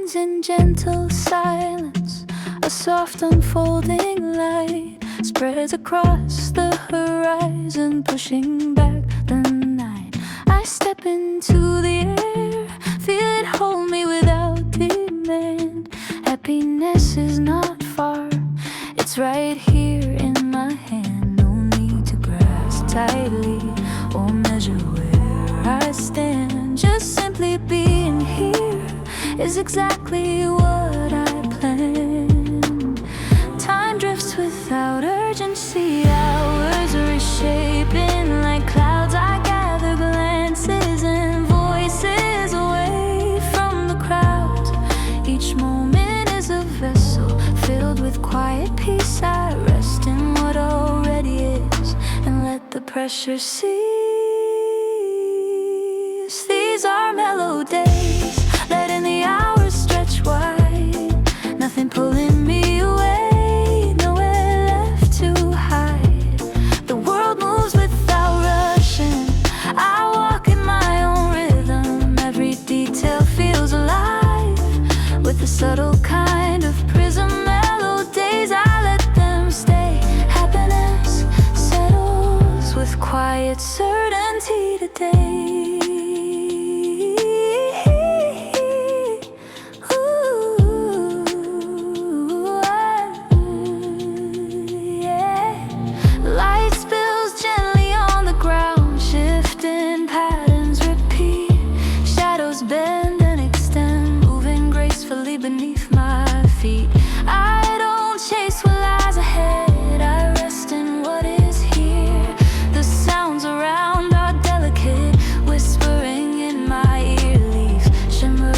ends in gentle silence. A soft unfolding light spreads across the horizon, pushing back the night. I step into the air, feel it hold me without demand. Happiness is not far, it's right here in my hand. No need to grasp tightly or measure where I stand. Just simply being here is exactly what I planned. Time drifts without urgency, hours reshaping like clouds. I gather glances and voices away from the crowd. Each moment is a vessel filled with quiet peace. I rest in what already is and let the pressure cease. These are mellow days, letting the hours stretch wide. Nothing pulling me away, nowhere left to hide. The world moves without rushing, I walk in my own rhythm. Every detail feels alive, with a subtle kind of prism. Mellow days, I let them stay. Happiness settles with quiet certainty today. Beneath my feet, I don't chase what lies ahead. I rest in what is here. The sounds around are delicate, whispering in my ear. Leaves shimmer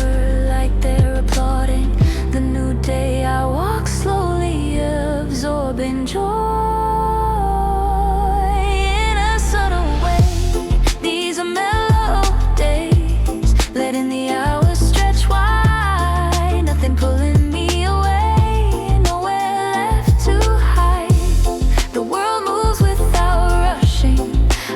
like they're applauding the new day. I walk slowly, absorbing joy in a subtle way. These are mellow days, letting the hours stretch wide. Nothing pulling me away, nowhere left to hide. The world moves without rushing,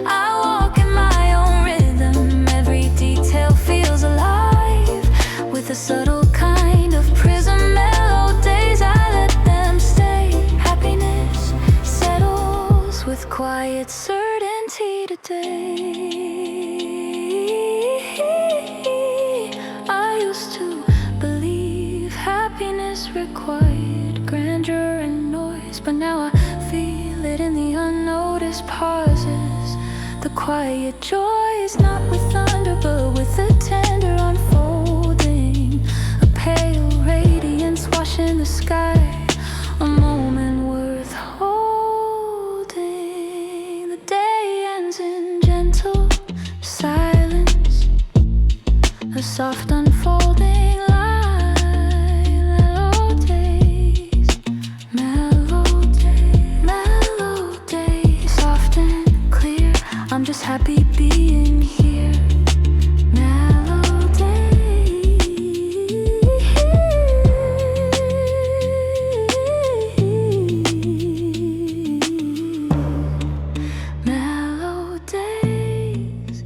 I walk in my own rhythm. Every detail feels alive, with a subtle kind of prism. Mellow days, I let them stay. Happiness settles with quiet certainty today. I used to believe happiness required grandeur and noise, but now I feel it in the unnoticed pauses. The quiet joy is not with thunder, but with a tender unfolding. A pale radiance washing the sky, a moment worth holding. The day ends in gentle silence, a soft unfolding light. Mellow days, mellow days, soft and clear. I'm just happy being here. Mellow days, mellow days.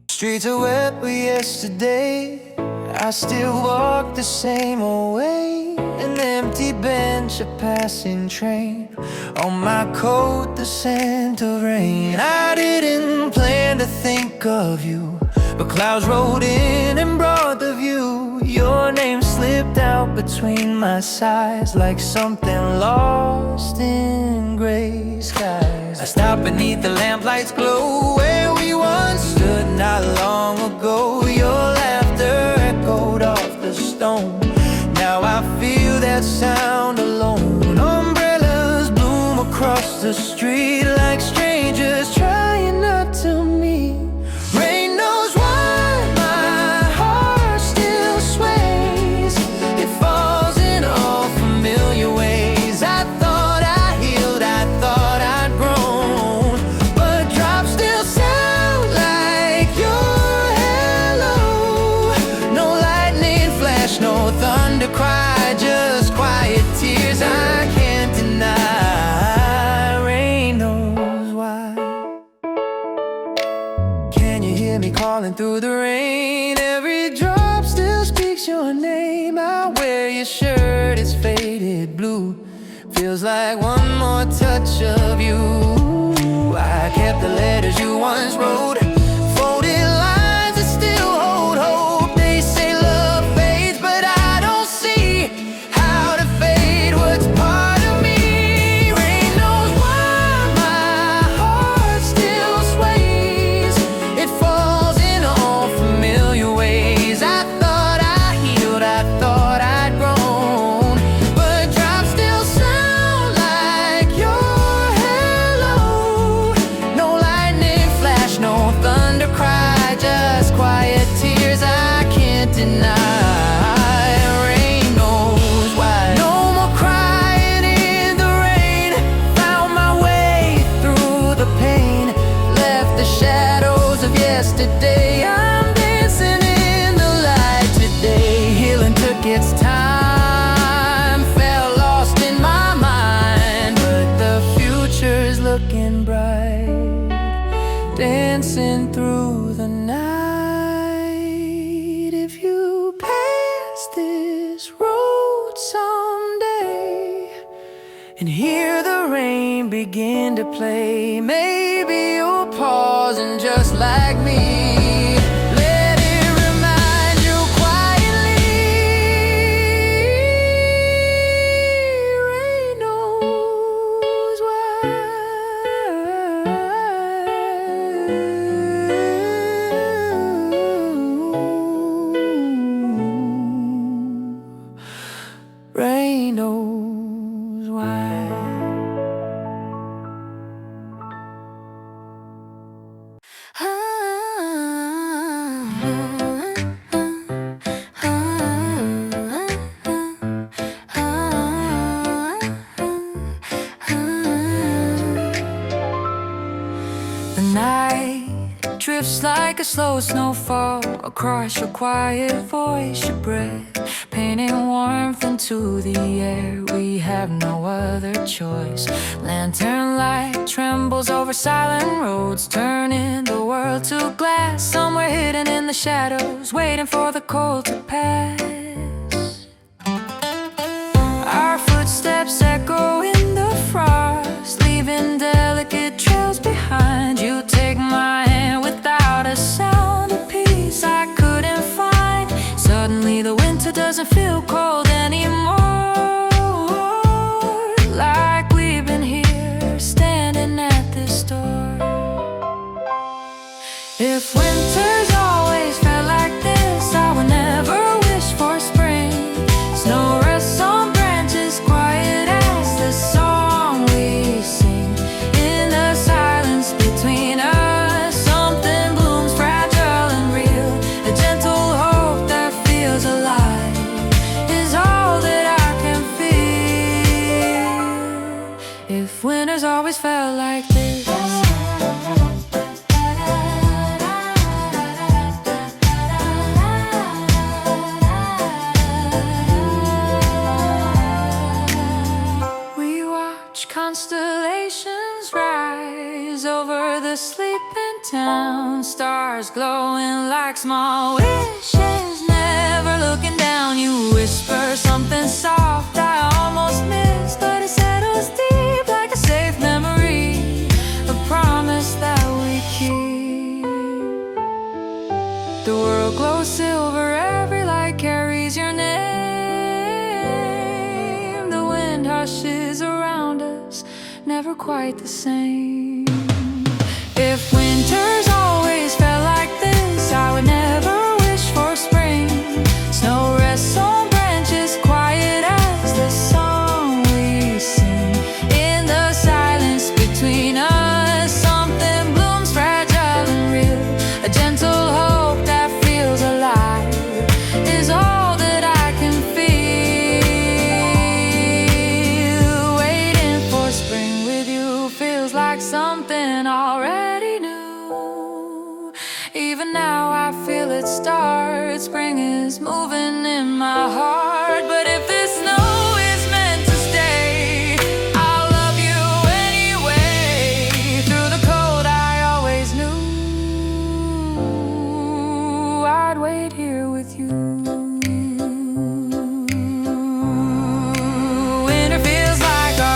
Streets are wet with yesterday, I still walk the same old way. An empty bench, a passing train, on my coat the scent of rain. I didn't plan to think of you, but clouds rolled in and brought the view. Your name slipped out between my sighs, like something lost in gray skies. I stopped beneath the lamplights glow, where we once stood not long ago. Your laughter echoed off the stone, now I feel that sound alone. Umbrellas bloom across the street like strangers trying not to meet. Rain knows why my heart still sways. It falls in all familiar ways. I thought I healed, I thought I'd grown, but drops still sound like your hello. No lightning flash, no thunder cry, just quiet tears I can't deny. Rain knows feels like one more touch of you. I kept the letters you once wrote, folded lines that still hold hope. They say love fades, but I don't see how to fade what's part of me. Rain knows why my heart still sways. It falls in all familiar ways. I thought I healed, I thought I'd grown, but drops still sound like your hello. No lightning flash, no thunder cry, just quiet tears I can't deny. Rain knows why. No more crying in the rain. Found my way through the pain, left the shadows of yesterday. I'm dancing in the light today. Healing took its time, felt lost in my mind, but the future's looking bright. Dancing through the night. If you pass this road someday and hear the rain begin to play, maybe you'll pause and just like me, let it remind you quietly. Rain knows why. Rain knows why. The night drifts like a slow snowfall across your quiet voice, your breath painting warmth into the air. We have no other choice. Lantern light trembles over silent roads, turning the world to glass. Somewhere hidden in the shadows, waiting for the cold to pass. Our footsteps echo in the frost, leaving delicate trails behind. You take my hand without a sound, a peace I couldn't find. Suddenly the winter doesn't feel cold anymore, like we've been here standing at this door. If winter's always felt like this, I would never wish for spring. Snow rests on branches, quiet as the song we sing. In the silence between us, something blooms fragile and real. A gentle hope that feels alive is all that I can feel. If winter's always felt like this, constellations rise over the sleeping town, stars glowing like small wishes, never looking down. You whisper something soft I almost missed, but it settles deep like a safe memory, a promise that we keep. The world glows silver, every light carries your name. The wind hushes around us, never quite the same. If winter's always felt like this, I would never wish for spring. Snow rests on branches, quiet as the song we sing. In the silence between us, something blooms fragile and real. A gentle hope that feels alive is all that I can feel. Waiting for spring with you feels like something already new. Even now I feel it start. Spring is moving in my heart. But if this snow is meant to stay, I'll love you anyway. Through the cold I always knew I'd wait here with you. Winter feels like our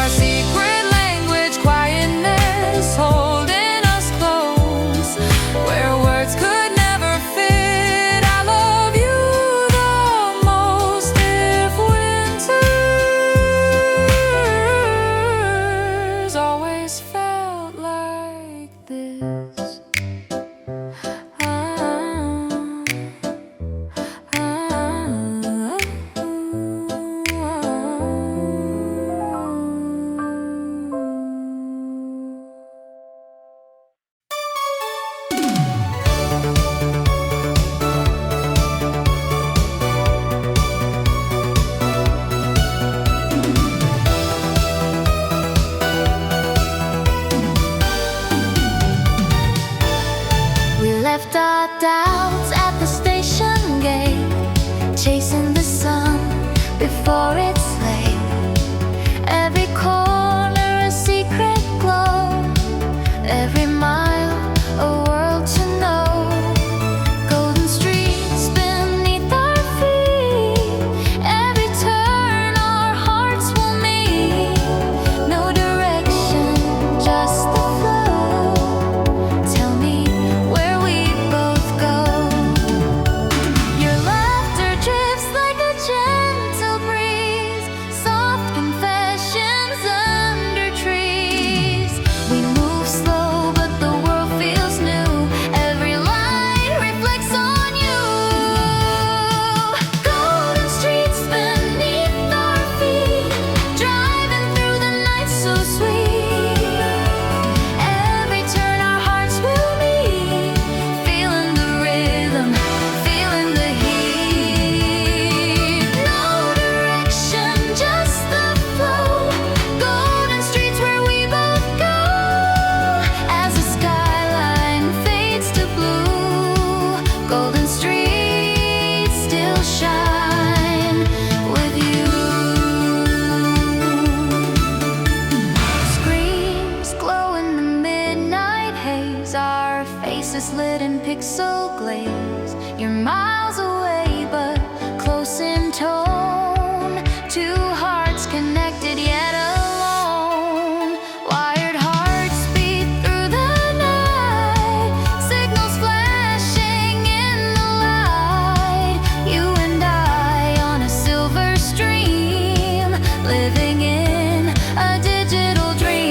lit in pixel glaze. You're miles away but close in tone. Two hearts connected yet alone. Wired hearts beat through the night. Signals flashing in the light. You and I on a silver stream, living in a digital dream.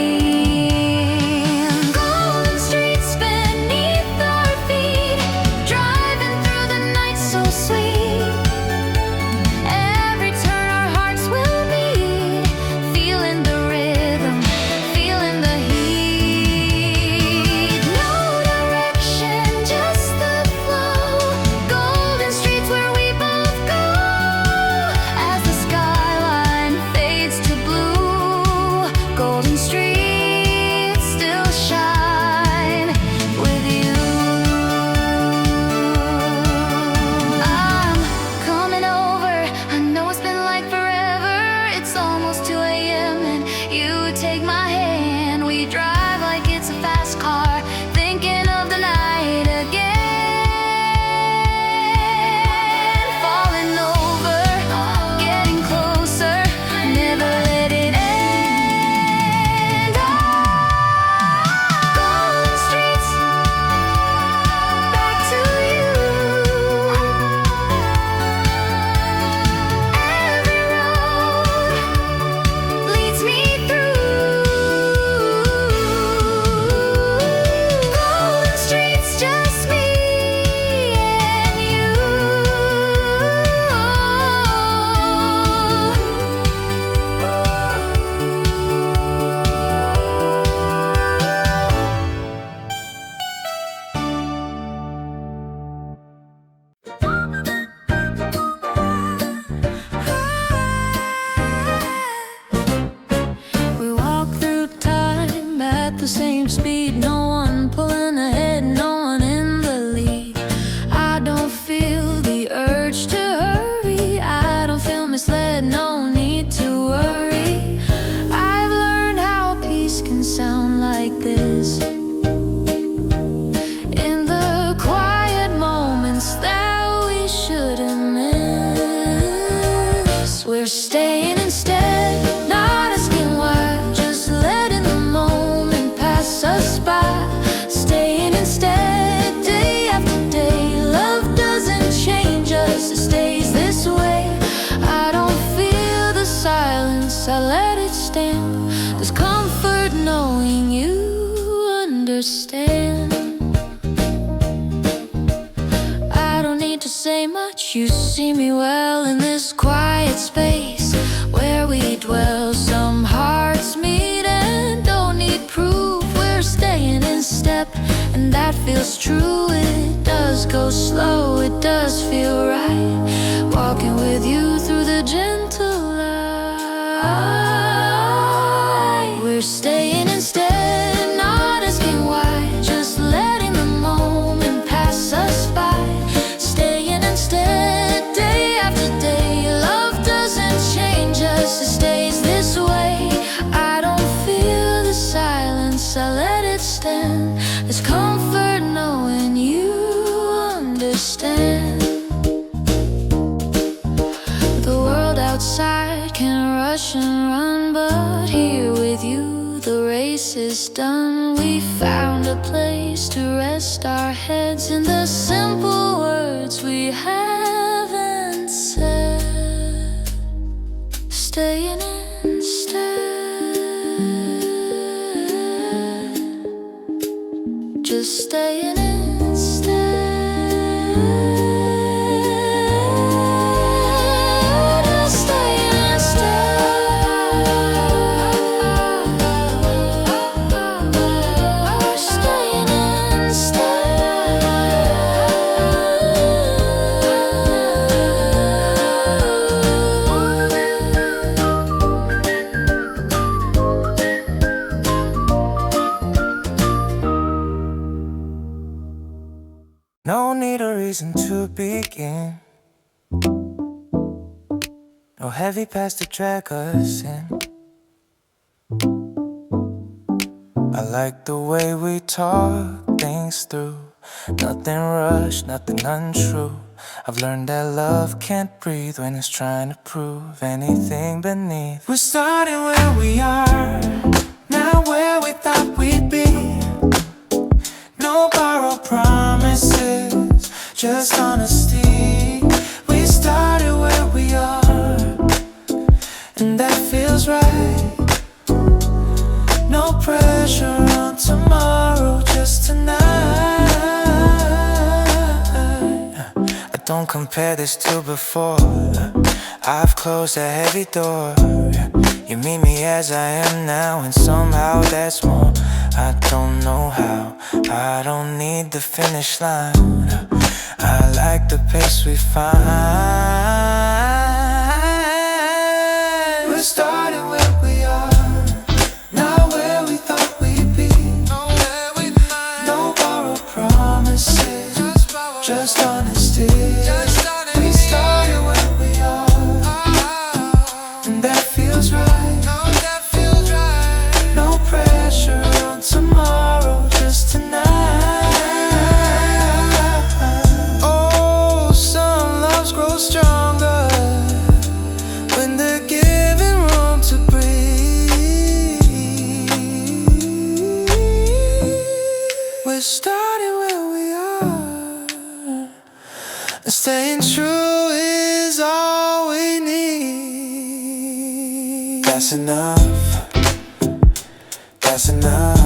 Golden streets beneath our feet, driving through the night so sweet. Every turn our hearts will beat, feeling the rhythm, feeling the heat. No direction, just the flow. Golden streets where we both go. As the skyline fades to blue, golden streets still shine with you. I'm coming over. I know it's been like forever. It's almost 2 a.m. and you take my hand. We drive like it's a fast car, thinking of the night again. Falling over, getting closer, never let it end. Golden streets, back to you. Every road leads me through. Golden streets, just me and you. We walk through time at the same speed. No one pulling ahead, no one in the lead. I don't feel the urge to hurry. I don't feel misled, no need to worry. I've learned how peace can sound like this. In the quiet moments that we shouldn't miss. We're staying instead, not asking why, just letting the moment pass us by. Staying instead, day after day. Love doesn't change us, it stays this way. I don't feel the silence, I let it stand. There's comfort knowing you understand. I don't need to say much, you see me well in this quiet space where we dwell. Some hearts meet and don't need proof. We're staying in step, and that feels true. It does go slow, it does feel right, walking with you through the gentle light. We're staying instead, not asking why, just letting the moment pass us by. Staying instead, day after day. Love doesn't change us, it stays this way. I don't feel the silence, I let it stand. There's comfort knowing you understand. The world outside can rush and run, but here with you the race is done. We found a place to rest our heads in the simple words we haven't said. Staying instead, just staying instead. Staying instead. Staying No need a reason to begin. No heavy past to drag us in. I like the way we talk things through. Nothing rushed, nothing untrue. I've learned that love can't breathe when it's trying to prove anything beneath. We're starting where we are, not where we thought we'd be. No borrowed promises, just honesty. We started where we are, and that feels right. No pressure on tomorrow, just tonight. I don't compare this to before. I've closed a heavy door. You meet me as I am now, and somehow that's more. I don't know how, I don't need the finish line. I like the pace we find. We're starting where we are, not where we thought we'd be. No borrowed promises, just honesty. We started where we are, and that feels right. No pressure on tomorrow, just tonight. Oh, some loves grow stronger when they're given room to breathe. We're starting where we are, and staying true is all we need. That's enough. That's enough.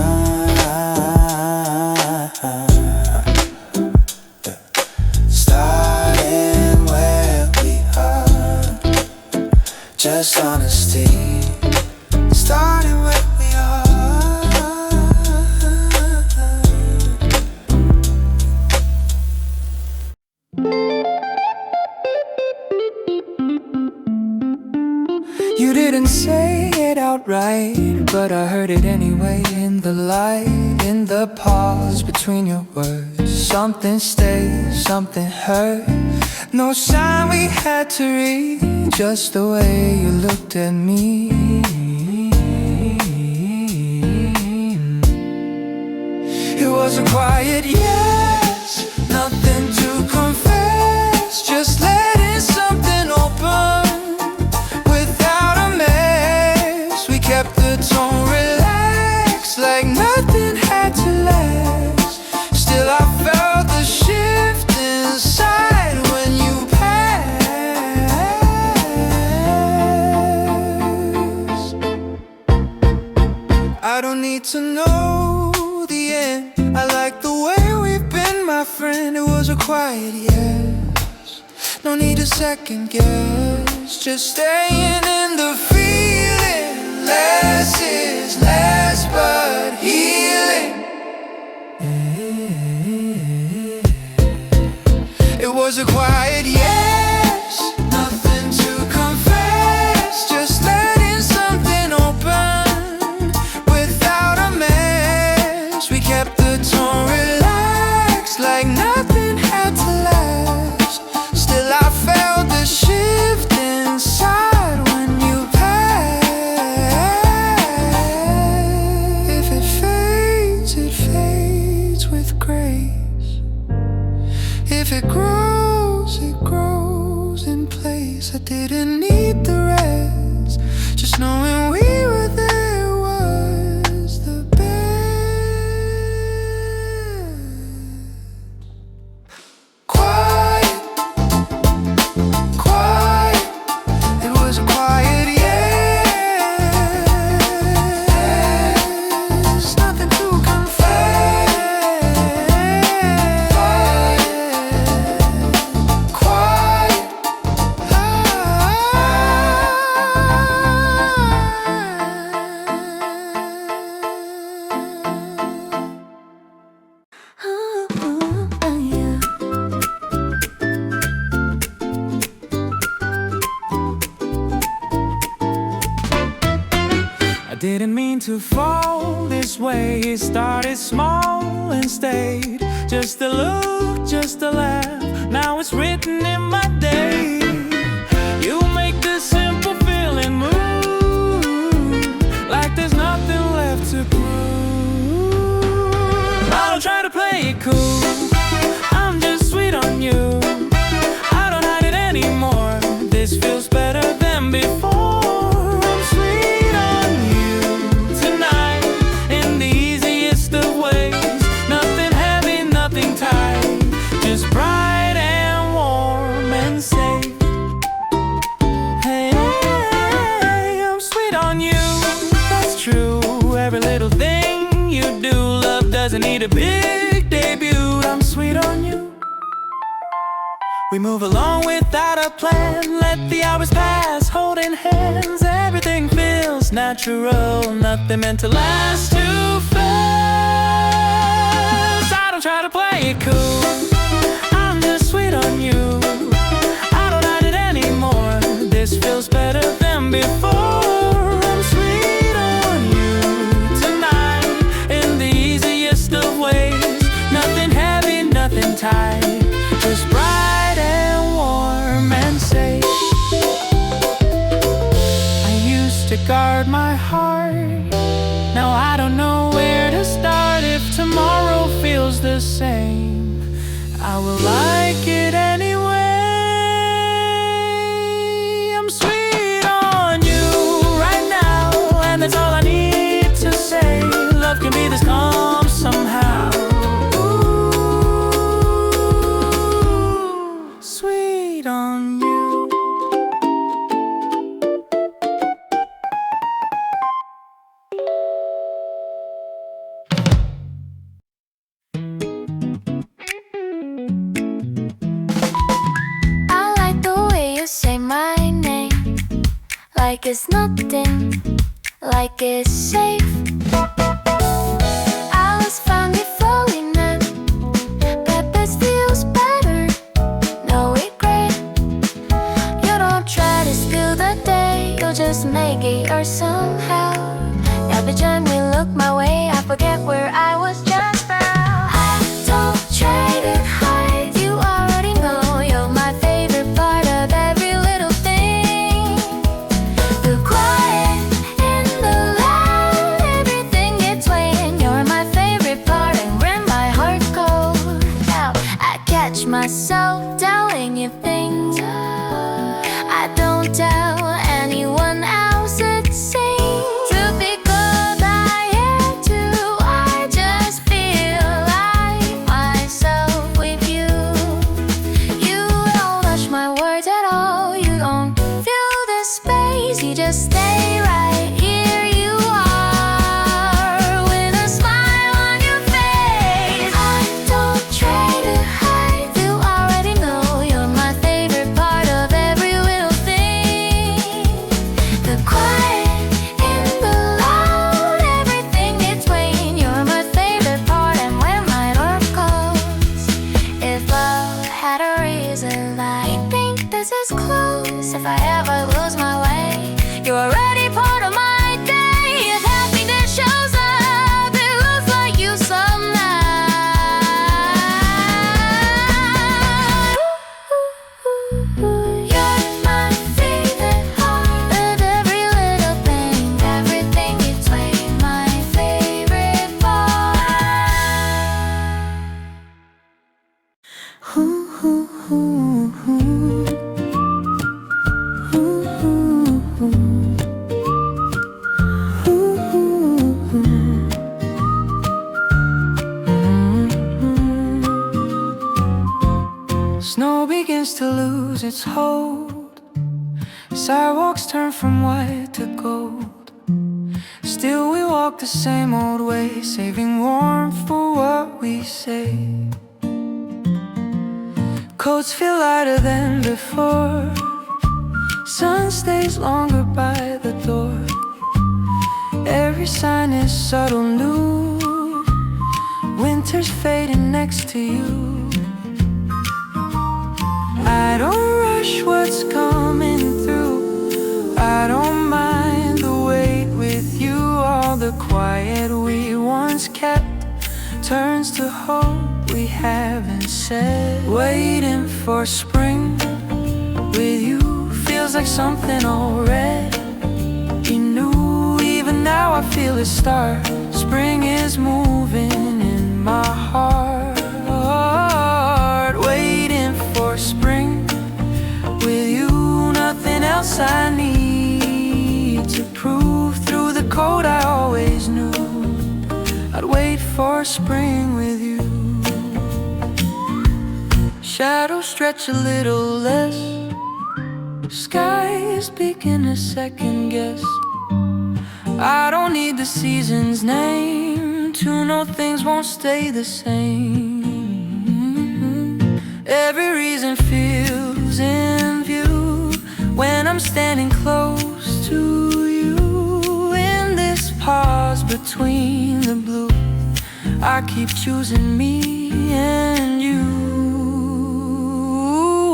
Starting where we are, just honesty. Starting where we are. You didn't say it outright, but I heard it anyway. In the light, in the pause between your words, something stayed, something hurt. No sign we had to read, just the way you looked at me. It was a quiet yes, nothing to confess, just letting something open. Kept the tone relaxed, like nothing had to last. Still I felt the shift inside when you passed. I don't need to know the end, I like the way we've been, my friend. It was a quiet yes, no need to second guess, just staying in the feeling. Less is less, but healing. It was a quiet yes, nothing to confess, just letting something open without a mess. We kept the tone relaxed, like nothing had to last. Still I felt the shift inside when you passed. If it grows in place. I didn't need the rest, just knowing we were there was the best. Quiet, quiet, it was a quiet yes, nothing to confess. Didn't mean to fall this way. It started small and stayed just a look, just a laugh. Now it's written in my day. You make the simple feeling move like there's nothing left to prove. I don't try to play doesn't need a big debut. I'm sweet on you. We move along without a plan, let the hours pass, holding hands. Everything feels natural, nothing meant to last too fast. I don't try to play it cool, I'm just sweet on you. I don't hide it anymore, this feels better than before. I'm sweet on you tonight, in the easiest of ways. Nothing heavy, nothing tight, just bright and warm and safe. I used to guard my heart, now I don't know where to start. If tomorrow feels the same, I will like it anyway. I'm sweet on you right now, and that's all I need to say. Love can be this calm somehow. Sweet on you. I like the way you say my name, like it's nothing, like it's safe. Alice found you falling in, but that feels better. No regret. You don't try to steal the day, you just make it yours somehow. Every time we look my way, I forget where I was just now. I don't try to hide, you already know you're my favorite part of every little thing. The quiet and the loud, everything between. You're my favorite part, and when my heart's cold now, I catch myself doubting you things I don't tell anyone else. It seems to be good, I am too. I just feel like myself with you. You don't rush my words at all, you don't fill the space, you just stay right here. You are with a smile on your face. I don't try to hide, you already know you're my favorite part of every little thing. The quiet and the loud, everything between. You're my favorite part, and when my door closes, if love had a reason, I think this is close. If I ever lose my way, you're already part of my day. If happiness shows up, it looks like you somehow. You're my favorite part of every little thing, everything between. My favorite part. Snow begins to lose its hold, sidewalks turn from white to gold. Still we walk the same old way, saving warmth for what we say. Coats feel lighter than before, sun stays longer by the door. Every sign is subtle new, winter's fading next to you. I don't rush what's coming through, I don't mind the wait with you. All the quiet we once kept turns to hope we haven't said. Waiting for spring with you feels like something already new. Even now I feel it start, spring is moving in my heart. Waiting for spring with you, nothing else I need to prove. Through the cold I always knew I'd wait for spring with you. Shadows stretch a little less, sky is beginning a second guess. I don't need the season's name to know things won't stay the same. Every reason feels in view when I'm standing close to you. In this pause between the blue, I keep choosing me and you.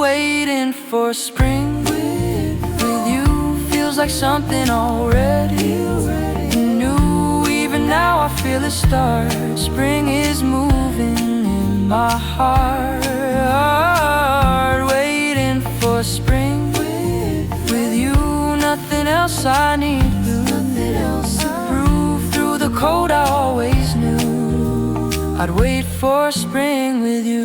Waiting for spring with you feels like something already new. Even now I feel it start. Spring is moving in my heart. Waiting for spring with you. Nothing else I need to prove. Through the cold I always knew I'd wait for spring with you.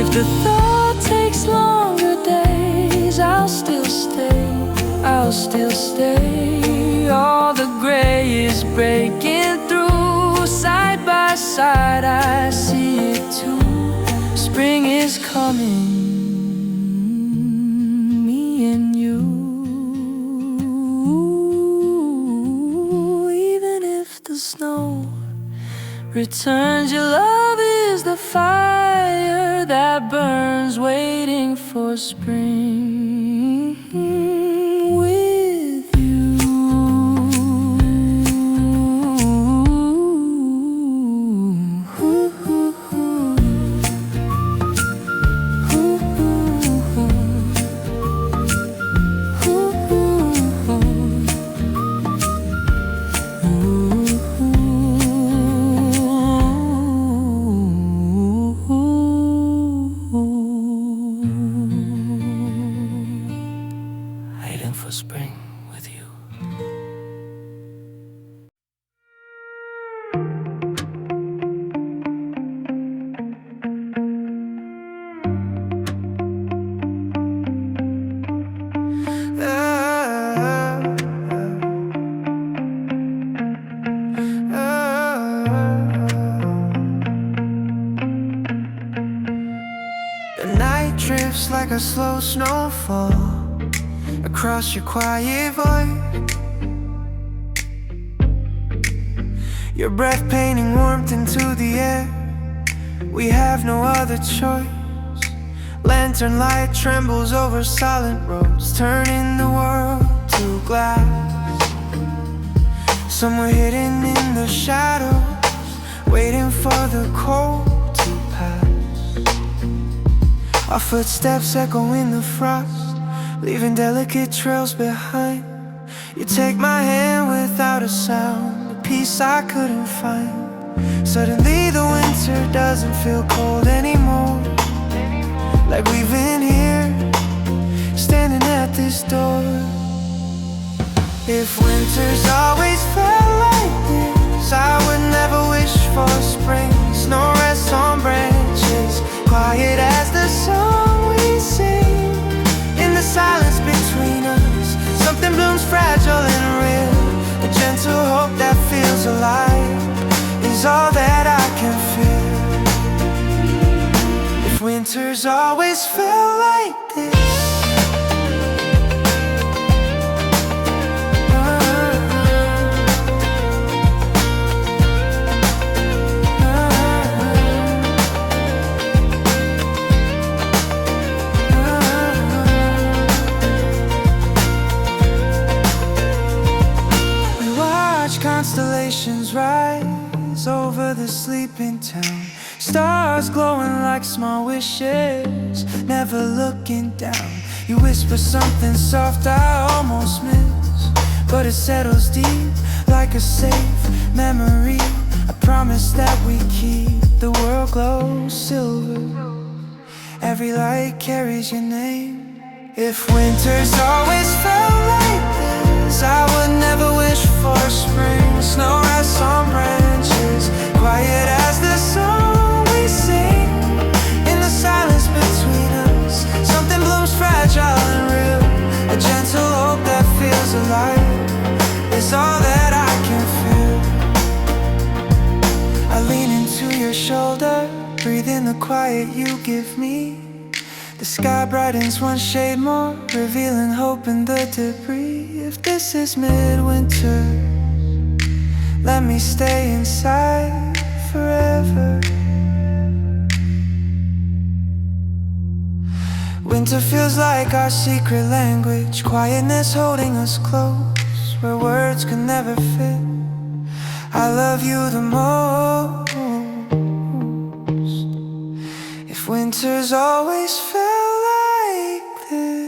If the thought takes longer days, I'll still stay, I'll still stay. All the gray is breaking through. Side by side I see it too. Spring is coming, me and you. Even if the snow returns, your love is the fire that burns, waiting for spring with you. For spring with you. The night drifts like a slow snowfall across your quiet void. Your breath painting warmth into the air. We have no other choice. Lantern light trembles over silent roads, turning the world to glass. Somewhere hidden in the shadows, waiting for the cold to pass. Our footsteps echo in the frost, leaving delicate trails behind. You take my hand without a sound, a peace I couldn't find. Suddenly the winter doesn't feel cold anymore, like we've been here, standing at this door. If winters always felt like this, I would never wish for spring. Snow rests on branches, quiet as the song we sing. In the silence between us, something blooms fragile and real. A gentle hope that feels alive is all that I can feel. If winters always felt like this, constellations rise over the sleeping town. Stars glowing like small wishes, never looking down. You whisper something soft I almost miss, but it settles deep like a safe memory. A promise that we keep. The world glows silver, every light carries your name. If winters always felt like this, I would never wish for spring. Snow rests on branches, quiet as the song we sing. In the silence between us, something blooms fragile and real. A gentle hope that feels alive is all that I can feel. I lean into your shoulder, breathe in the quiet you give me. The sky brightens one shade more, revealing hope in the debris. If this is midwinter, let me stay inside forever. Winter feels like our secret language, quietness holding us close, where words could never fit. I love you the most. If winters always felt like this.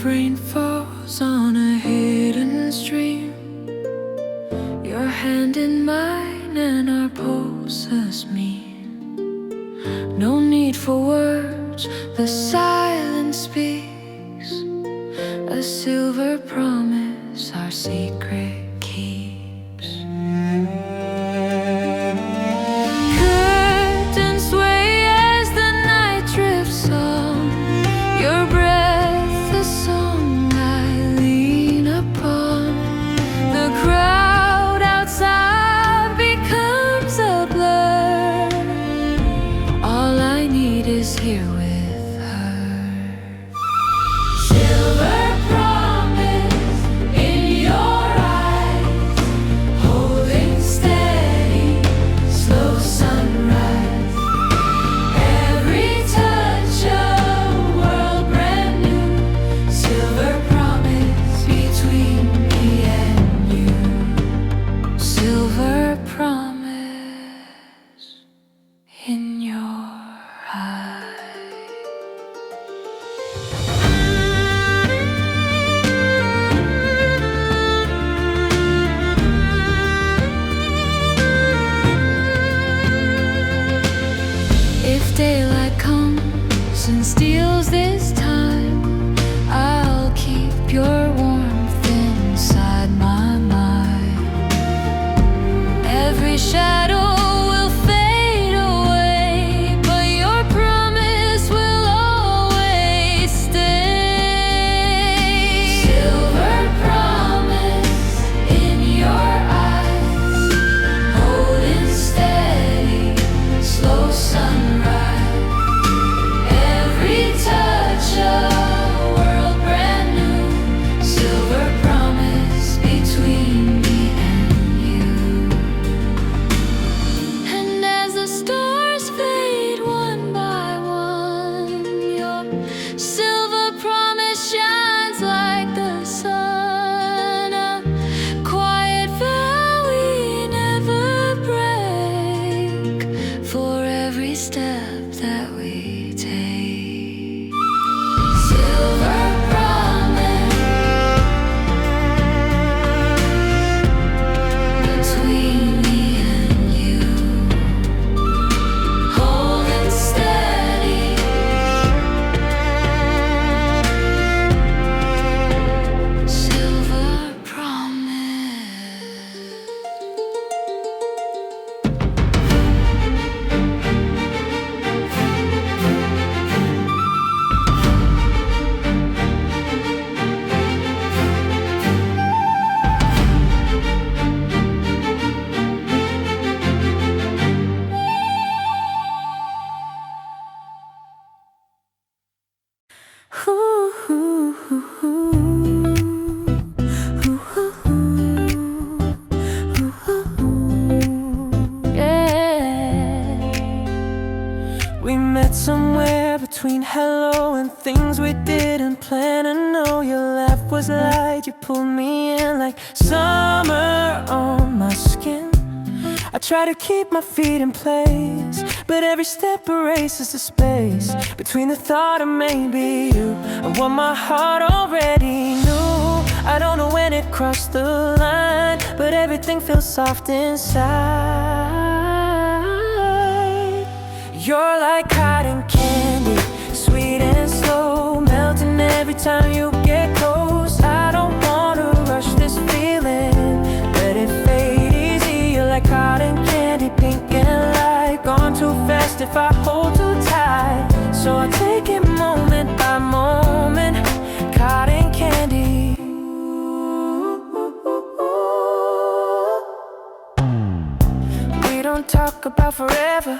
Rain falls on a hidden stream, your hand in mine and our pulses mean. No need for words, the silence speaks, a silver promise our secret keeps. Curtains sway as the night drifts on, your breath here with her. Silver promise in your eyes, holding steady, slow sunrise. Every touch a world brand new, silver promise between me and you. Silver promise in your eyes. If daylight comes and steals this time, I'll keep your warmth inside my mind. Every shadow will fade away, but your promise will always stay. Silver promise in your eyes, holding steady, slow sunrise. Every touch a world brand new, silver promise between me and you. And as the stars fade one by one, your silver promise shines like the sun. A quiet vow we never break, for every step that we take. Silver promise between me and you, holding steady, silver promise. We met somewhere between hello and things we didn't plan. I know your laugh was light, you pulled me in like summer on my skin. I try to keep my feet in place, but every step erases the space between the thought of maybe you and what my heart already knew. I don't know when it crossed the line, but everything feels soft inside. You're like cotton candy, sweet and slow, melting every time you get close. I don't wanna rush this feeling, let it fade easy. You're like cotton candy, pink and light, gone too fast. fast if I hold too tight. So I take it moment by moment, cotton candy. We don't talk about forever,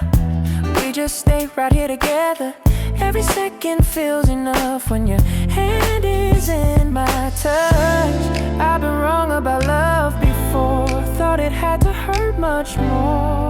we just stay right here together. Every second feels enough when your hand is in my touch. I've been wrong about love before, thought it had to hurt much more.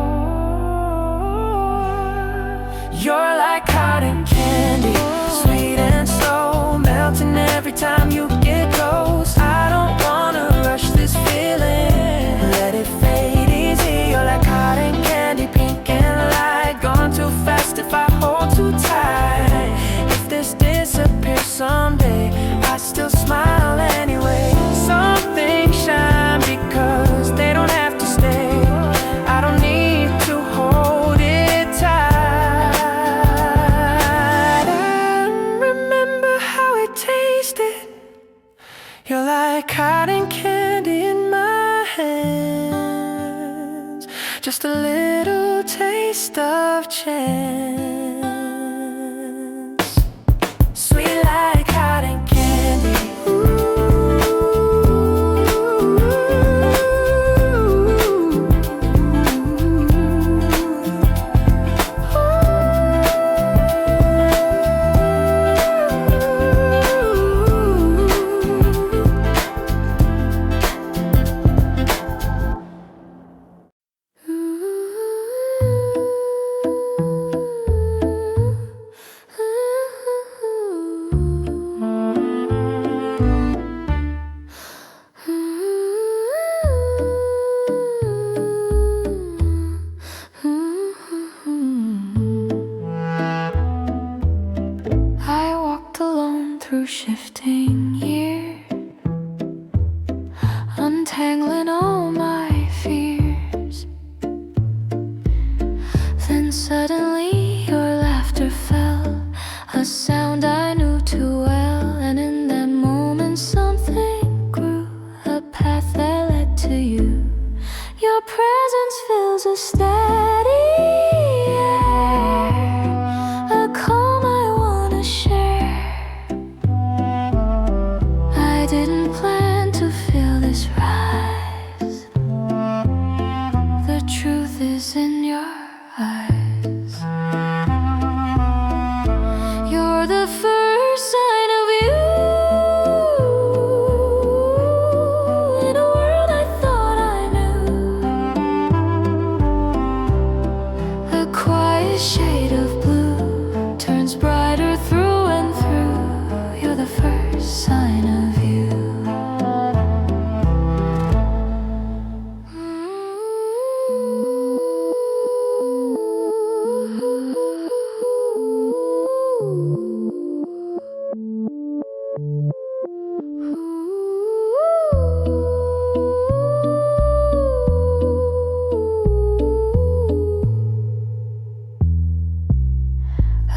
You're like cotton candy, sweet and slow, melting every time you get close. I don't wanna rush this feeling, let it fade easy. You're like cotton candy, pink and light, gone too fast if I hold too tight. If this disappears someday, I still smile anyway. Some things shine because they don't have to stay. I don't need to hold it tight. I remember how it tasted. You're like cotton candy in my hands, just a little taste of chance. Sweet like cotton candy. I walked alone through shifting years, untangling all my fears. Then suddenly your laughter fell, a sound I knew too well. And in that moment something grew, a path that led to you. Your presence fills a steady air, a calm I wanna share. I didn't plan to feel this rise. The truth is in your eyes. You're the first sign of you in a world I thought I knew. A quiet shade of blue turns brighter through and through. You're the first sign of you.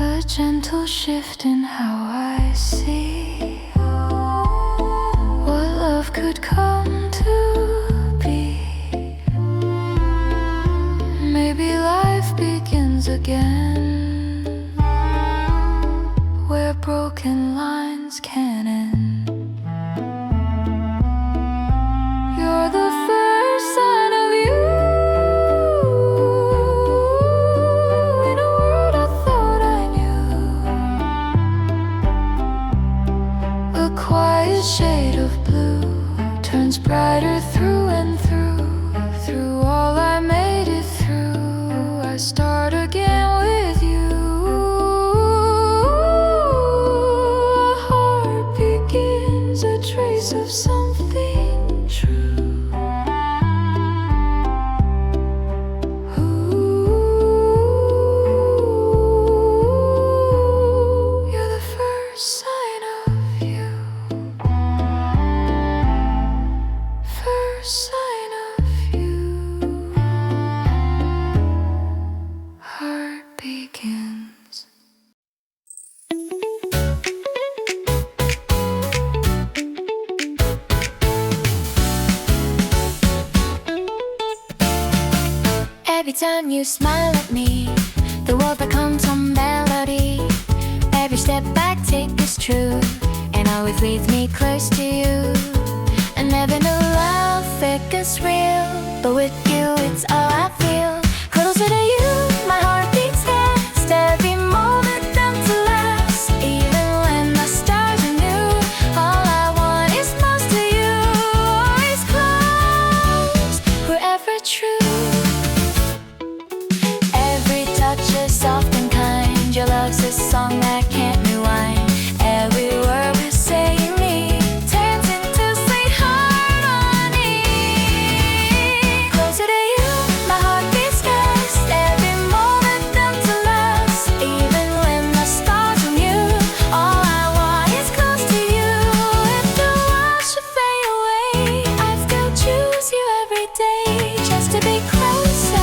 A gentle shift in how I see what love could come to be. Maybe life begins again where broken lines can end. You're the first sign of you in a world I thought I knew. A quiet shade of blue turns brighter through and through. Through all I made it through, I start again with you. A heart begins, a trace of something true. You're the first sign of you. First sign of you. Heart begins. Every time you smile at me, The world becomes a melody. Every step I take is true, and always leads me close to you. I never knew love figures real, but with you it's all I feel. Closer to you, my heart beats fast. Every moment them to last. Even when the stars are new, all I want is close to you. Always close, forever true. Every touch is soft and kind. Your love's a song that can't rewind. Every word we say in me turns into sweet harmony. Closer to you, my heart beats fast. Every moment them to last. Even when the stars are new, all I want is close to you. If the world should fade away, I still choose you every day, just to be closer.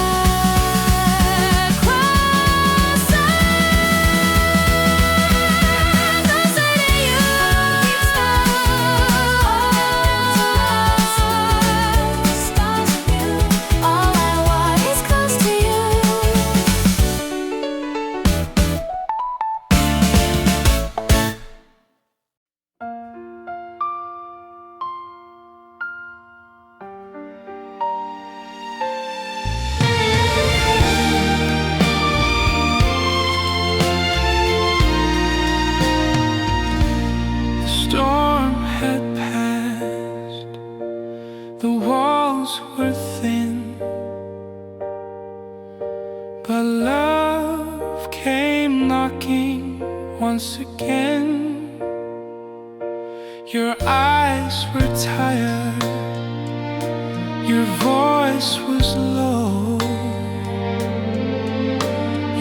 Storm had passed, the walls were thin, but love came knocking once again. Your eyes were tired, your voice was low,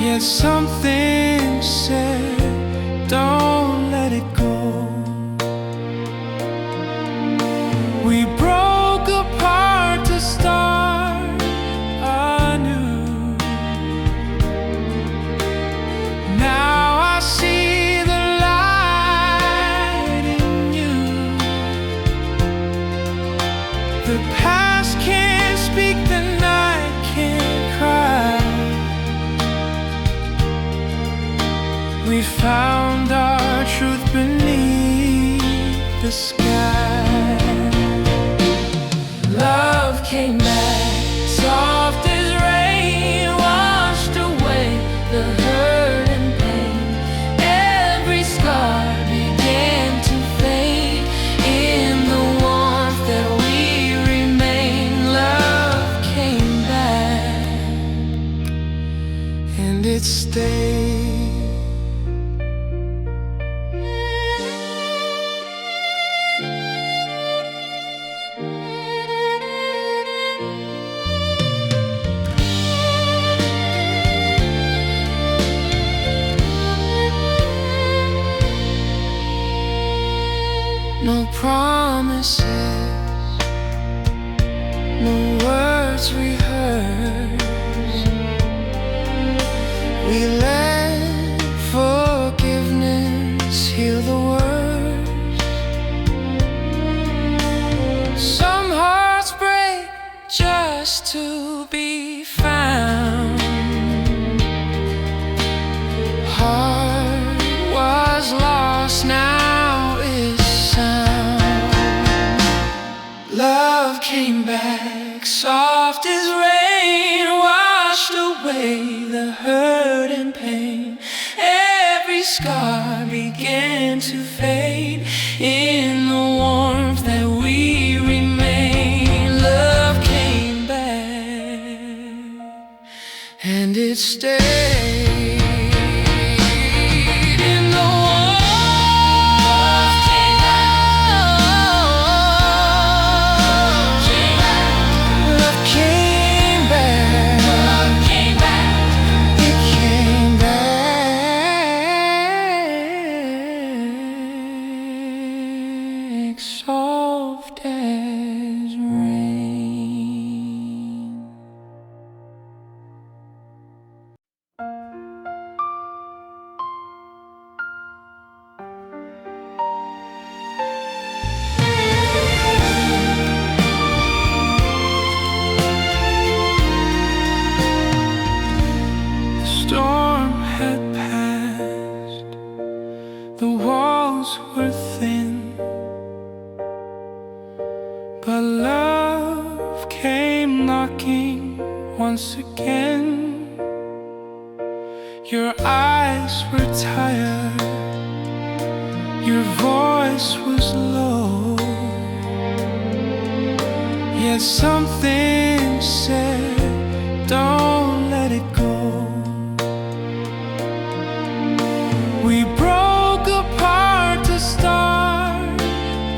yet something said, don't let it go. We broke apart to start anew. Now I see the light in you. The past can't speak, the night can't cry. We found our truth beneath the sky. Love came back, soft as rain, washed away the hurt and pain. Every scar began to fade in the warmth that we remain. Love came back, and it stayed. No promises, no words rehearsed. We let forgiveness heal the worst. Some hearts break just to be found. Heart was lost, now is love came back, soft as rain, washed away the hurt and pain. Every scar began to fade in the warmth that we remain. Love came back, and it stayed. Soft as rain. The storm had passed. The walls were thin, but love came knocking once again. Your eyes were tired, your voice was low, yet something said, don't let it go. We broke apart to start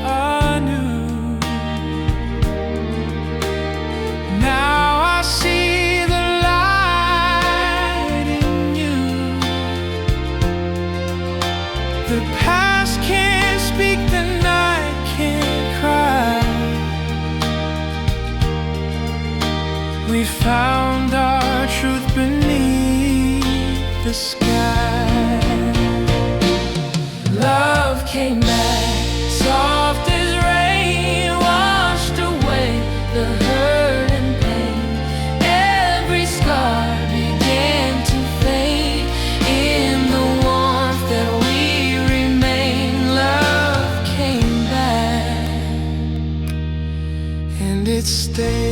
anew. Now I see the light in you. The past can't speak, the night can't cry. We found our truth beneath the sky. Love came back, soft as rain, washed away the hurt and pain. Every scar began to fade in the warmth that we remain. Love came back, and it stayed.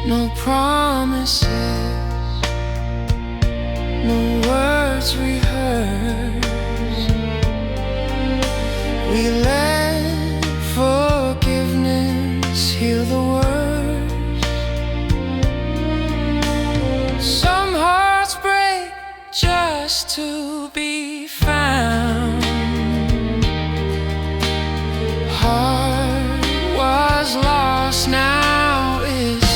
No promises, no words rehearsed. We let forgiveness heal the worst. Some hearts break just to be found. Heart was lost, now is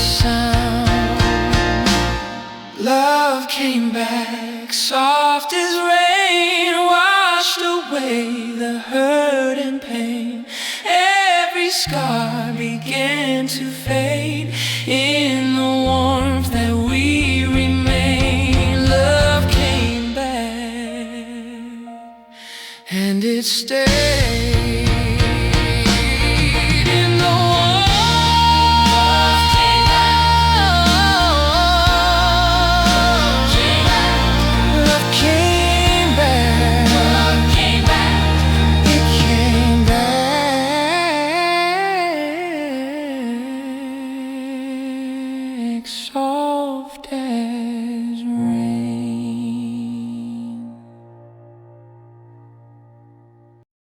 love came back, soft as rain, washed away the hurt and pain. Every scar began to fade in the warmth that we remain. Love came back, and it stayed. So